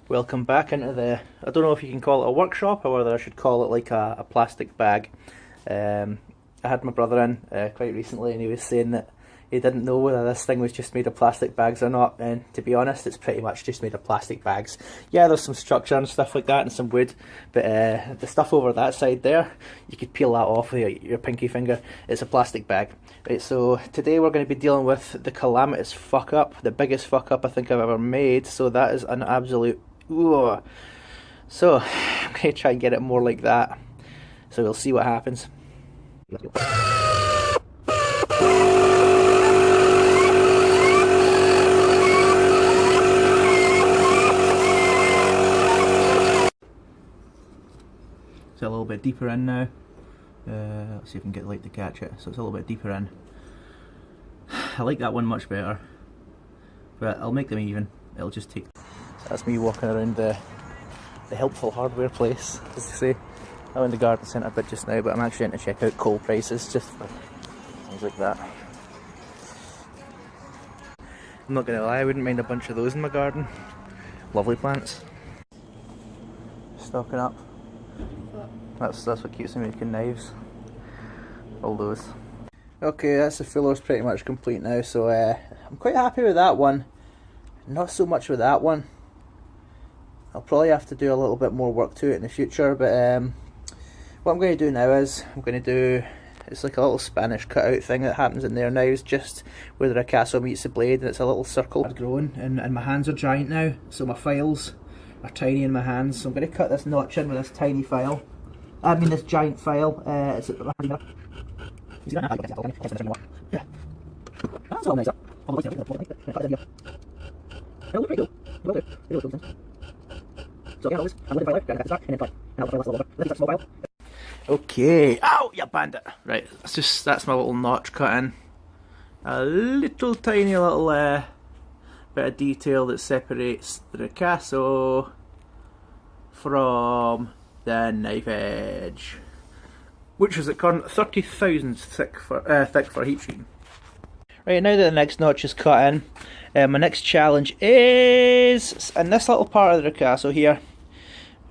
Welcome back into I don't know if you can call it a workshop or whether I should call it like a plastic bag. I had my brother in quite recently and he was saying that he didn't know whether this thing was just made of plastic bags or not, and to be honest it's pretty much just made of plastic bags. Yeah, there's some structure and stuff like that and some wood, but the stuff over that side there, you could peel that off with your pinky finger. It's a plastic bag. Right, so today we're going to be dealing with the calamitous fuck up, the biggest fuck up I think I've ever made, so that is an absolute ooh. So I'm going to try and get it more like that, so we'll see what happens. It's a little bit deeper in now. Let's see if I can get the light to catch it. So it's a little bit deeper in. I like that one much better, but I'll make them even. It'll just take. So that's me walking around the helpful hardware place, as they say. I'm in the garden centre bit just now, but I'm actually going to check out coal prices just for things like that. I'm not going to lie, I wouldn't mind a bunch of those in my garden. Lovely plants. Stocking up. That's what keeps me making knives. All those. Okay, that's the fuller's pretty much complete now, so I'm quite happy with that one. Not so much with that one. I'll probably have to do a little bit more work to it in the future, but what I'm going to do now is it's like a little Spanish cutout thing that happens in there now. It's just where the ricasso meets the blade, and it's a little circle. It's growing, and my hands are giant now, so my files are tiny in my hands. So I'm going to cut this notch in with this tiny file. I mean this giant file. It's at the okay. Ow, you bandit. Right, that's my little notch cut in. A little tiny little bit of detail that separates the ricasso from the knife edge, which is at current 30 thousandths thick for heat treating. Right, now that the next notch is cut in, my next challenge is in this little part of the ricasso here.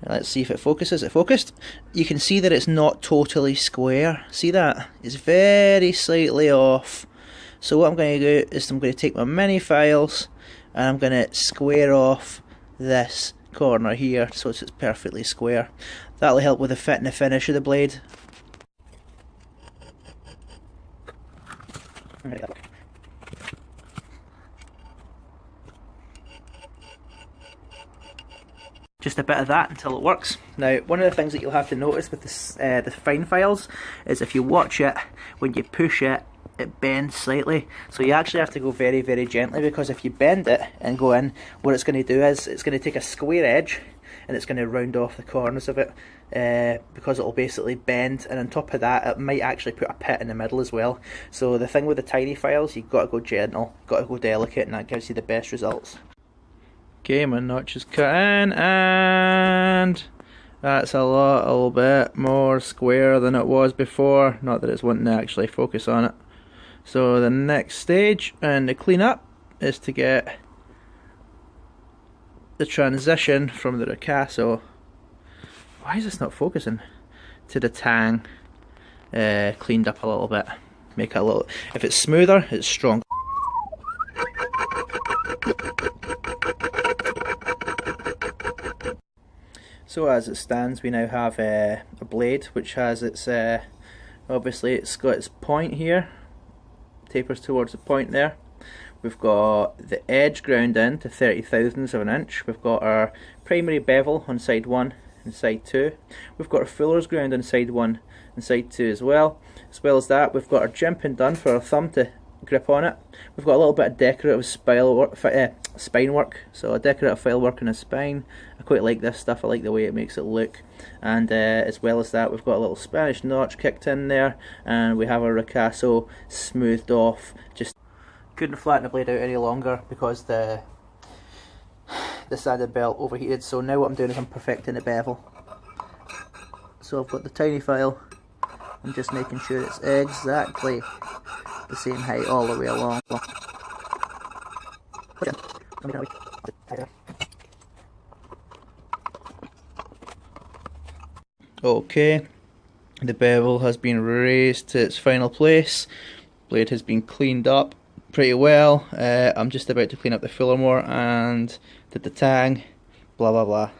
Let's see if it focuses. It focused. You can see that it's not totally square. See that? It's very slightly off. So what I'm going to do is I'm going to take my mini files and I'm going to square off this corner here so it's perfectly square. That'll help with the fit and the finish of the blade. Just a bit of that until it works. Now, one of the things that you'll have to notice with the fine files is if you watch it, when you push it, it bends slightly. So you actually have to go very, very gently, because if you bend it and go in, what it's going to do is it's going to take a square edge and it's going to round off the corners of it, because it'll basically bend, and on top of that it might actually put a pit in the middle as well. So the thing with the tiny files, you've got to go gentle, got to go delicate, and that gives you the best results. Okay, my notch is cut in, and that's a little bit more square than it was before. Not that it's wanting to actually focus on it. So the next stage and the cleanup is to get the transition from the ricasso, why is this not focusing, to the tang cleaned up a little bit. Make it a little, if it's smoother, it's strong. So as it stands, we now have a blade which has its, obviously it's got its point here, tapers towards the point there. We've got the edge ground in to 30 thousandths of an inch. We've got our primary bevel on side 1 and side 2. We've got our fullers ground on side 1 and side 2 as well. As well as that, we've got our jimping done for our thumb to grip on it. We've got a little bit of decorative spine work, so a decorative file work on a spine. I quite like this stuff, I like the way it makes it look. And as well as that, we've got a little Spanish notch kicked in there, and we have our ricasso smoothed off. Just couldn't flatten the blade out any longer because the sanded belt overheated. So now what I'm doing is I'm perfecting the bevel. So I've got the tiny file, I'm just making sure it's exactly the same height all the way along. Okay, the bevel has been raised to its final place. Blade has been cleaned up pretty well. I'm just about to clean up the filler more and did the tang, blah blah blah.